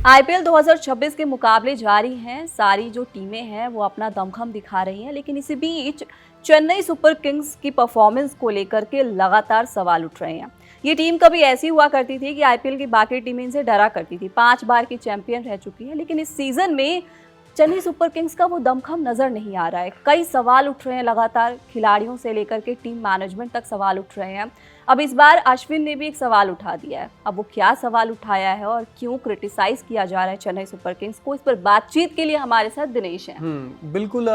IPL 2026 के मुकाबले जारी हैं। सारी जो टीमें हैं वो अपना दमखम दिखा रही हैं, लेकिन इसी बीच चेन्नई सुपर किंग्स की परफॉर्मेंस को लेकर के लगातार सवाल उठ रहे हैं। ये टीम कभी ऐसी हुआ करती थी कि आईपीएल की बाकी टीमें इनसे डरा करती थी। 5 बार की चैंपियन रह चुकी है, लेकिन इस सीजन में चेन्नई सुपर किंग्स का वो दमखम नजर नहीं आ रहा है। कई सवाल उठ रहे हैं, लगातार खिलाड़ियों से लेकर के टीम मैनेजमेंट तक सवाल उठ रहे हैं। अब इस बार अश्विन ने भी एक सवाल उठा दिया है। अब वो क्या सवाल उठाया है और क्यों क्रिटिसाइज किया जा रहा है चेन्नई सुपर किंग्स को, इस पर बातचीत के लिए हमारे साथ दिनेश हैं। बिल्कुल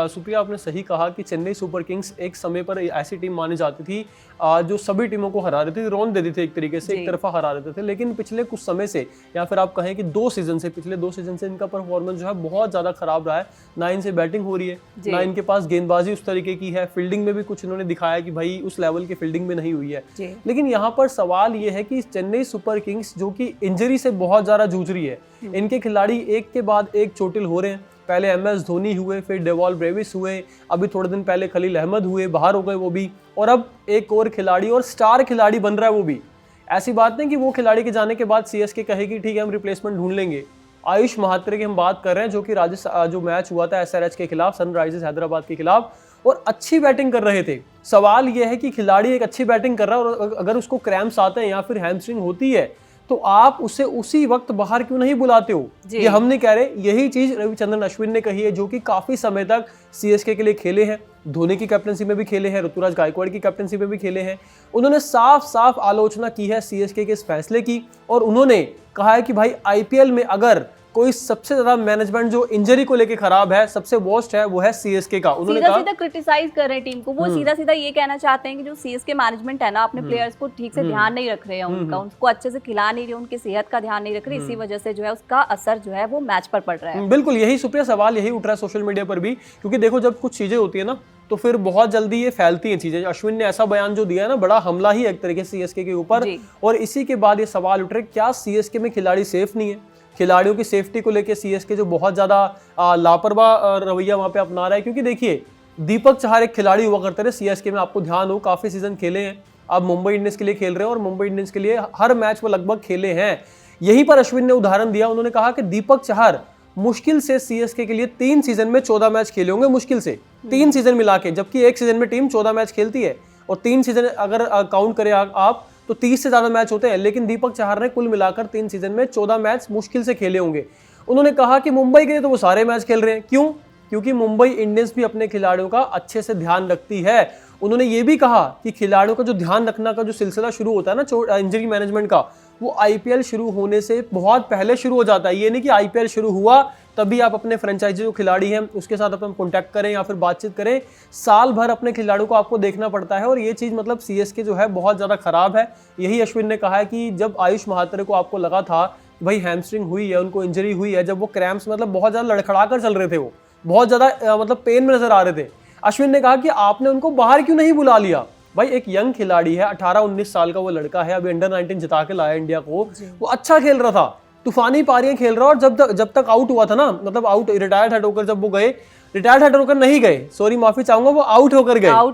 सुप्रिया, आपने सही कहा कि चेन्नई सुपर किंग्स एक समय पर ऐसी टीम मानी जाती थी जो सभी टीमों को हरा देती थी, रौंद देती थी, एक तरीके से एक तरफा हरा देते थे। लेकिन पिछले कुछ समय से, या फिर आप कहें कि पिछले दो सीजन से इनका परफॉर्मेंस जो है बहुत ज्यादा खराब रहा है। ना इनसे बैटिंग हो रही है, ना इनके पास गेंदबाजी उस तरीके की है। फील्डिंग में भी कुछ इन्होंने दिखाया कि भाई उस लेवल की फील्डिंग में नहीं हुई है। लेकिन यहाँ पर सवाल ये है कि चेन्नई सुपर किंग्स जो कि इंजरी से बहुत ज्यादा जूझ रही है, इनके खिलाड़ी एक के बाद एक चोटिल हो रहे हैं। पहले एमएस धोनी हुए, फिर डेवॉल ब्रेविस हुए, अभी थोड़े दिन पहले खलील अहमद हुए, बाहर हो गए वो भी, और अब एक और खिलाड़ी और स्टार खिलाड़ी बन रहा है वो भी। ऐसी बात नहीं कि वो खिलाड़ी के जाने के बाद सीएसके कहेगी ठीक है हम रिप्लेसमेंट ढूंढ लेंगे। आयुष महात्रे की हम बात कर रहे हैं, जो कि राजस्थान जो मैच हुआ था एसआरएच के खिलाफ, सनराइजर्स हैदराबाद के खिलाफ, और अच्छी बैटिंग कर रहे थे। सवाल यह है कि खिलाड़ी एक अच्छी बैटिंग कर रहा है और अगर उसको क्रैम्प्स आते हैं या फिर हैमस्ट्रिंग होती है तो आप उसे उसी वक्त बाहर क्यों नहीं बुलाते हो? ये हम नहीं कह रहे, यही चीज रविचंद्रन अश्विन ने कही है, जो कि काफी समय तक सीएसके के लिए खेले हैं, धोनी की कैप्टनसी में भी खेले हैं, ऋतुराज गायकवाड़ की कैप्टनसी में भी खेले हैं। उन्होंने साफ साफ आलोचना की है सीएसके के इस फैसले की, और उन्होंने कहा है कि भाई आईपीएल में अगर कोई सबसे ज्यादा मैनेजमेंट जो इंजरी को लेके खराब है, सबसे वर्स्ट है, वो है सीएसके का। उन्होंने सीधा सीधा क्रिटिसाइज कर रहे हैं टीम को। वो सीधा सीधा ये कहना चाहते हैं कि जो सीएसके मैनेजमेंट है ना, अपने प्लेयर्स को ठीक से ध्यान नहीं रख रहे हैं, उनको अच्छे से खिला नहीं रहे, उनकी सेहत का ध्यान नहीं रख रहे। इसी वजह से जो है उसका असर जो है वो मैच पर पड़ रहा है। बिल्कुल यही सुप्रिया सवाल यही उठ रहा है सोशल मीडिया पर भी, क्योंकि देखो जब कुछ चीजें होती है ना तो फिर बहुत जल्दी ये फैलती हैं चीजें। अश्विन ने ऐसा बयान जो दिया है ना, बड़ा हमला ही एक तरीके से सीएसके के ऊपर, और इसी के बाद ये सवाल उठ रहे क्या सीएसके में खिलाड़ी सेफ नहीं है? खिलाड़ियों की सेफ्टी को लेकर सीएसके जो बहुत ज्यादा लापरवाह रवैया वहां पे अपना रहा है। क्योंकि देखिए दीपक चहर एक खिलाड़ी हुआ करते थे सीएसके में, आपको ध्यान हो, काफी सीजन खेले हैं, अब मुंबई इंडियंस के लिए खेल रहे हैं और मुंबई इंडियंस के लिए हर मैच वो लगभग खेले हैं। यहीं पर अश्विन ने उदाहरण दिया, उन्होंने कहा कि दीपक चहर मुश्किल से सीएसके के लिए 3 सीजन में 14 मैच खेले होंगे, मुश्किल से 3 सीजन मिला के, जबकि एक सीजन में टीम 14 मैच खेलती है, और 3 सीजन अगर काउंट करें आप तो 30 से ज्यादा मैच होते हैं। लेकिन दीपक चहर ने कुल मिलाकर 3 सीजन में 14 मैच मुश्किल से खेले होंगे। उन्होंने कहा कि मुंबई के लिए तो वो सारे मैच खेल रहे हैं। क्यों? क्योंकि मुंबई इंडियंस भी अपने खिलाड़ियों का अच्छे से ध्यान रखती है। उन्होंने ये भी कहा कि खिलाड़ियों का जो ध्यान रखना का जो सिलसिला शुरू होता है ना इंजरी मैनेजमेंट का, वो आईपीएल शुरू होने से बहुत पहले शुरू हो जाता है। ये नहीं कि आईपीएल शुरू हुआ तभी आप अपने फ्रेंचाइजी जो खिलाड़ी हैं उसके साथ अपना कॉन्टैक्ट करें या फिर बातचीत करें। साल भर अपने खिलाड़ियों को आपको देखना पड़ता है, और ये चीज़ मतलब सीएसके जो है बहुत ज़्यादा खराब है। यही अश्विन ने कहा है कि जब आयुष महात्रे को आपको लगा था भाई हैमस्ट्रिंग हुई है, उनको इंजरी हुई है, जब वो क्रैम्प्स मतलब बहुत ज़्यादा लड़खड़ा कर चल रहे थे, वो बहुत ज़्यादा मतलब पेन में नजर आ रहे थे, अश्विन ने कहा कि आपने उनको बाहर क्यों नहीं बुला लिया? भाई एक यंग खिलाड़ी है, 18-19 साल का वो लड़का है, अभी अंडर 19 जिता के लाया इंडिया को, वो अच्छा खेल रहा था, तूफानी पारियां खेल रहा, और जब तक आउट हुआ था ना, मतलब आउट रिटायर्ड हेड होकर जब वो गए, रिटायर्ड हेड होकर नहीं गए, सॉरी माफी चाहूंगा, वो आउट होकर गए। वो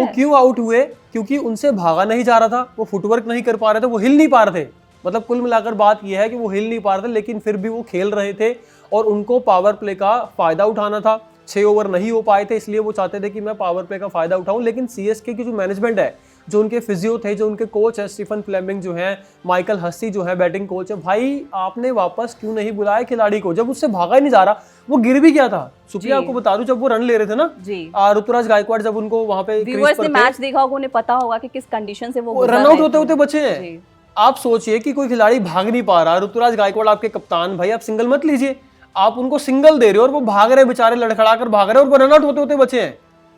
क्यों आउट हुए? क्योंकि उनसे भागा नहीं जा रहा था, वो फुटवर्क नहीं कर पा रहे थे, वो हिल नहीं पा रहे थे। मतलब कुल मिलाकर बात यह है कि वो हिल नहीं पा रहे थे, लेकिन फिर भी वो खेल रहे थे और उनको पावर प्ले का फायदा उठाना था। 6 ओवर नहीं हो पाए थे, इसलिए वो चाहते थे कि मैं पावर प्ले का फायदा उठाऊं। लेकिन सीएसके की जो मैनेजमेंट है, जो उनके फिजियो थे, जो उनके कोच है स्टीफन फ्लेमिंग जो है, माइकल हस्सी जो है बैटिंग कोच है, भाई आपने वापस क्यों नहीं बुलाया खिलाड़ी को? जब उससे भागा ही नहीं जा रहा, वो गिर भी गया था। सुप्रिया आपको बता दूं, जब वो रन ले रहे थे ना, ऋतुराज गायकवाड़ जब उनको वहां पे मैच देखा होगा, उन्हें पता होगा कि किस कंडीशन से वो रन आउट होते होते बचे हैं। आप सोचिए कि कोई खिलाड़ी भाग नहीं पा रहा, ऋतुराज गायकवाड़ आपके कप्तान, भाई आप सिंगल मत लीजिए, आप उनको सिंगल दे रहे हो और वो भाग रहे बेचारे, लड़खड़ा कर भाग रहे और वो रन आउट होते होते बचे हैं।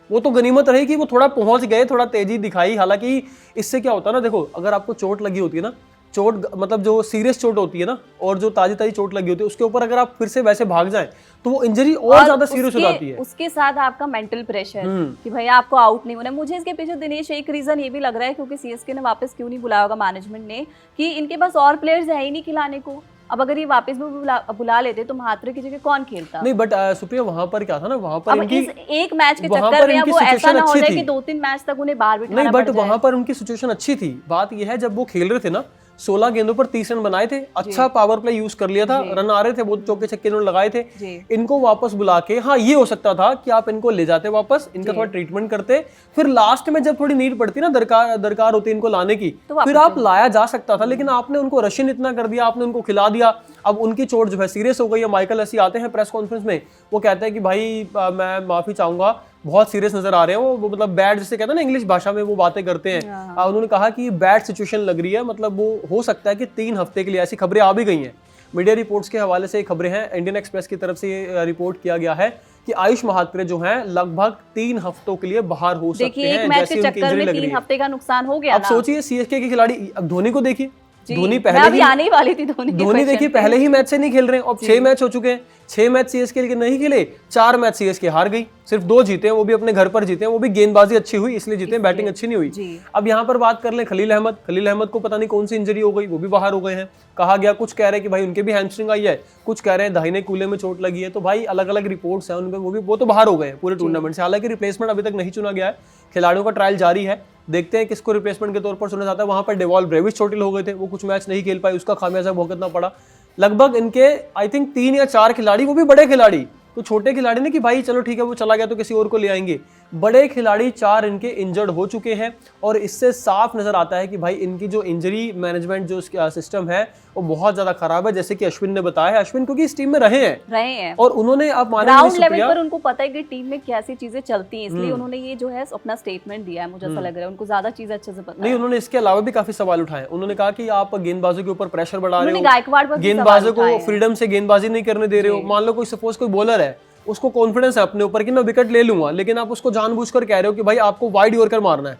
वो तो गनीमत रही कि वो थोड़ा पहुंच गए, थोड़ा तेजी दिखाई। हालांकि इससे क्या होता है ना, देखो अगर आपको चोट लगी होती है ना, चोट मतलब जो सीरियस चोट होती है ना, और जो ताजी चोट लगी होती है, उसके ऊपर अगर आप फिर से वैसे भाग जाएं तो वो इंजरी और ज्यादा सीरियस हो जाती है। उसके साथ आपका मेंटल प्रेशर कि भाई आपको आउट नहीं होना। मुझे इसके पीछे दिनेश एक रीजन ये भी लग रहा है, क्योंकि सीएसके ने वापस क्यों नहीं बुलाया होगा मैनेजमेंट ने, कि इनके पास और प्लेयर्स है ही नहीं खिलाने को। अब अगर ये वापस भी बुला लेते तो महात्रे की जगह कौन खेलता? नहीं बट सुप्रिया वहां पर क्या था ना, वहां पर इनकी एक मैच के चक्कर में वो ऐसा ना हो जाए कि 2-3 मैच तक उन्हें बाहर बिठाना पड़ जाए। नहीं बट वहां पर उनकी सिचुएशन अच्छी थी। बात यह है जब वो खेल रहे थे ना, 16 गेंदों पर 30 रन बनाए थे, अच्छा पावर प्ले यूज कर लिया था, रन आ रहे थे, बहुत चौके छक्के इन्होंने लगाए थे। इनको वापस बुला के, हाँ ये हो सकता था कि आप इनको ले जाते वापस, इनका थोड़ा ट्रीटमेंट करते, फिर लास्ट में जब थोड़ी नीड पड़ती ना, दरकार होती इनको लाने की, तो फिर आप लाया जा सकता था। लेकिन आपने उनको रशियन इतना कर दिया, आपने उनको खिला दिया। अब उनकी चोट जो है सीरियस हो गई है। माइकल हसी आते हैं प्रेस कॉन्फ्रेंस में, वो कहते हैं कि भाई मैं माफी चाहूंगा, बहुत सीरियस नजर आ रहे हैं वो मतलब बैड, जिसे कहते हैं ना इंग्लिश भाषा में वो बातें करते हैं। उन्होंने कहा कि बैड सिचुएशन लग रही है, मतलब वो हो सकता है कि 3 हफ्ते के लिए, ऐसी खबरें आ भी गई हैं, मीडिया रिपोर्ट्स के हवाले से खबरें हैं, इंडियन एक्सप्रेस की तरफ से ये रिपोर्ट किया गया है कि आयुष महात्रे जो हैं लगभग 3 हफ्तों के लिए बाहर हो सकते हैं। एक मैच के चक्कर में 3 हफ्ते का नुकसान हो गया। अब सोचिए सीएसके के खिलाड़ी, अब धोनी को देखिए, धोनी पहले ही आने ही वाली थी, धोनी देखिए पहले ही मैच से नहीं खेल रहे हैं। अब 6 मैच हो चुके हैं, 6 मैच सीएसके के नहीं खेले, 4 मैच सीएसके हार गई, सिर्फ 2 जीते हैं, वो भी अपने घर पर जीते हैं, वो भी गेंदबाजी अच्छी हुई इसलिए जीते, बैटिंग अच्छी नहीं हुई। अब यहाँ पर बात कर लें खलील अहमद को पता नहीं कौन सी इंजरी हो गई, वो भी बाहर हो गए हैं। कहा गया, कुछ कह रहे हैं कि भाई उनके भी हैमस्ट्रिंग आई है, कुछ कह रहे हैं दाहिने कूल्हे में चोट लगी है, तो भाई अलग अलग रिपोर्ट्स हैं उनपे, वो तो बाहर हो गए हैं पूरे टूर्नामेंट से। हालांकि रिप्लेसमेंट अभी तक नहीं चुना गया है, खिलाड़ियों का ट्रायल जारी है, देखते हैं किसको रिप्लेसमेंट के तौर पर चुना जाता है। वहां पर डेवॉल ब्रेविस चोटिल हो गए थे, वो कुछ मैच नहीं खेल पाए, उसका खामियाजा भुगतना पड़ा। लगभग इनके आई थिंक 3 या 4 खिलाड़ी, वो भी बड़े खिलाड़ी, तो छोटे खिलाड़ी ने कि भाई चलो ठीक है वो चला गया तो किसी और को ले आएंगे, बड़े खिलाड़ी 4 इनके इंजर्ड हो चुके हैं। और इससे साफ नजर आता है कि भाई इनकी जो इंजरी मैनेजमेंट जो सिस्टम है वो बहुत ज्यादा खराब है, जैसे कि अश्विन ने बताया है। अश्विन क्योंकि इस टीम में रहे हैं और उन्होंने अब ग्राउंड लेवल पर उनको पता है कि टीम में कैसी चीजें चलती हैं, इसलिए उन्होंने ये जो है अपना स्टेटमेंट दिया है। मुझे ऐसा लग रहा है उनको ज्यादा चीजें अच्छे से पता नहीं। उन्होंने इसके अलावा भी काफी सवाल उठाए। उन्होंने कहा कि आप गेंदबाजों के ऊपर प्रेशर बढ़ा रहे हो, गेंदबाजों को फ्रीडम से गेंदबाजी नहीं करने दे रहे हो। मान लो कोई सपोज कोई बॉलर है, उसको कॉन्फिडेंस है अपने ऊपर कि मैं विकेट ले लूंगा, लेकिन आप उसको जानबूझकर कह रहे हो कि भाई आपको वाइड यॉर्कर मारना है,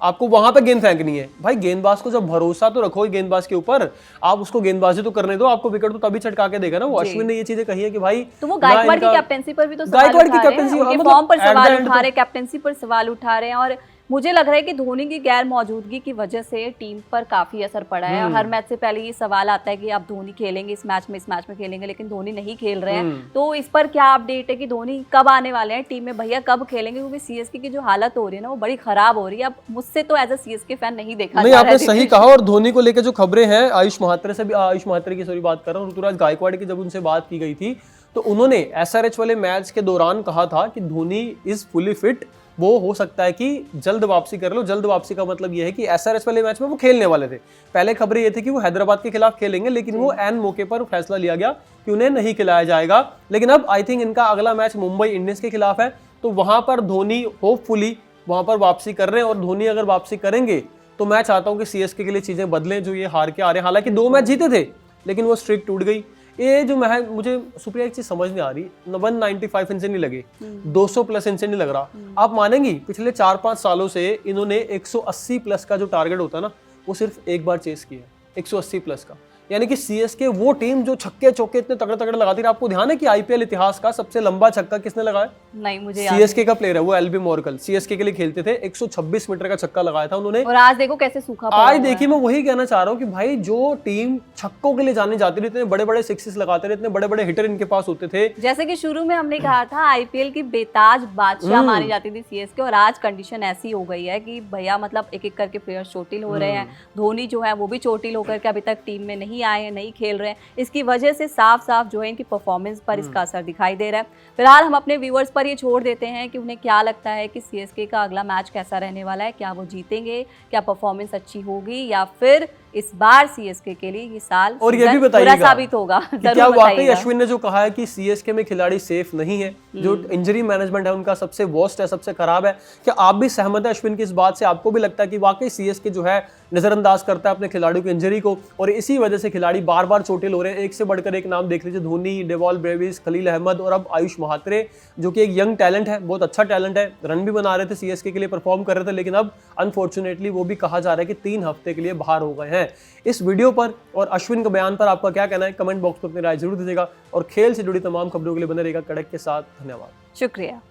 आपको वहां पे गेंद फेंकनी है। भाई गेंदबाज को जब भरोसा तो रखो गेंदबाज के ऊपर, आप उसको गेंदबाजी तो करने दो, आपको विकेट तो तभी चटका के देगा ना। वो अश्विन ने ये चीजें कही है कि भाई, तो वो गायकवाड़ की कैप्टेंसी पर भी तो गायकवाड़ की कैप्टेंसी फॉर्म पर सवाल उठा रहे, कैप्टेंसी पर सवाल उठा रहे हैं। और मुझे लग रहा है कि धोनी की गैर मौजूदगी की वजह से टीम पर काफी असर पड़ा है। हर मैच से पहले ये सवाल आता है कि आप धोनी खेलेंगे इस मैच में खेलेंगे, लेकिन धोनी नहीं खेल रहे हैं। तो इस पर क्या अपडेट है कि धोनी कब आने वाले हैं टीम में, भैया कब खेलेंगे? क्योंकि सीएसके की जो हालत हो रही है ना वो बड़ी खराब हो रही है। अब मुझसे तो एज अ सीएसके फैन नहीं देखा नहीं, आपने सही कहा। और धोनी को लेकर जो खबरें हैं, आयुष महात्रे की बात कर रहा हूँ, ऋतुराज गायकवाड़ की जब उनसे बात की गई थी तो उन्होंने एसआरएच वाले मैच के दौरान कहा था कि धोनी इज फुली फिट, वो हो सकता है कि जल्द वापसी कर लो। जल्द वापसी का मतलब यह है कि एसआरएच वाले मैच में वो खेलने वाले थे। पहले खबरें ये थी कि वो हैदराबाद के खिलाफ खेलेंगे, लेकिन वो एन मौके पर फैसला लिया गया कि उन्हें नहीं खिलाया जाएगा। लेकिन अब आई थिंक इनका अगला मैच मुंबई इंडियंस के खिलाफ है, तो वहां पर धोनी होपफुली वहां पर वापसी कर रहे हैं। और धोनी अगर वापसी करेंगे तो मैं चाहता हूं कि सीएसके के लिए चीजें बदलें, जो ये हार के आ रहे हैं। हालांकि 2 मैच जीते थे लेकिन वो स्ट्रीक टूट गई। ये जो मुझे सुप्रिया एक चीज समझ नहीं आ रही, 195 इंच नहीं लगे, 200 प्लस इंच नहीं लग रहा। आप मानेंगी पिछले 4-5 सालों से इन्होंने 180 प्लस का जो टारगेट होता है ना, वो सिर्फ एक बार चेस किया, 180 प्लस का। यानी कि सीएसके वो टीम जो छक्के चौके इतने तगड़े तगड़े लगाती है। आपको ध्यान है कि आईपीएल इतिहास का सबसे लंबा छक्का किसने लगाया? नहीं, मुझे सीएसके का प्लेयर है वो, एलबी मॉर्कल, सीएसके के लिए खेलते थे। 126 मीटर का छक्का लगाया था उन्होंने। और आज देखो कैसे सूखा पड़ा। आज देखिए, मैं वही कहना चाह रहा हूँ कि भाई जो टीम छक्कों के लिए जानी जाती थी, इतने बड़े बड़े सिक्सेस लगाते थे, इतने बड़े बड़े हिटर इनके पास होते थे। जैसे कि शुरू में हमने कहा था आईपीएल की बेताज बादशाह मानी जाती थी सीएसके, और आज कंडीशन ऐसी हो गई है कि भैया मतलब एक एक करके प्लेयर चोटिल हो रहे हैं। धोनी जो है वो भी चोटिल होकर के अभी तक टीम में नहीं आए हैं, नहीं खेल रहे हैं। इसकी वजह से साफ साफ जो है इनकी परफॉर्मेंस पर इसका असर दिखाई दे रहा है। फिलहाल हम अपने व्यूअर्स पर ये छोड़ देते हैं कि उन्हें क्या लगता है कि सीएसके का अगला मैच कैसा रहने वाला है, क्या वो जीतेंगे, क्या परफॉर्मेंस अच्छी होगी, या फिर इस बार सीएसके के लिए ये साल और ये भी बताइएगा साबित होगा। क्या वाकई अश्विन ने जो कहा है कि सीएसके में खिलाड़ी सेफ नहीं है, जो इंजरी मैनेजमेंट है उनका सबसे वर्स्ट है, सबसे खराब है, क्या आप भी सहमत है अश्विन की इस बात से? आपको भी लगता है कि वाकई सीएसके जो है नजरअंदाज करता है अपने खिलाड़ियों की इंजरी को, और इसी वजह से खिलाड़ी बार बार चोटिल हो रहे हैं? एक से बढ़कर एक नाम देख लीजिए, धोनी, डेवॉल ब्रेविस, खलील अहमद और अब आयुष महात्रे, जो कि एक यंग टैलेंट है, बहुत अच्छा टैलेंट है, रन भी बना रहे थे सीएसके के लिए, परफॉर्म कर रहे थे, लेकिन अब अनफॉर्चुनेटली वो भी कहा जा रहा है कि 3 हफ्ते के लिए बाहर हो गए हैं। इस वीडियो पर और अश्विन के बयान पर आपका क्या कहना है? कमेंट बॉक्स में अपनी राय जरूर दीजिएगा और खेल से जुड़ी तमाम खबरों के लिए बने रहेगा कड़क के साथ। धन्यवाद, शुक्रिया।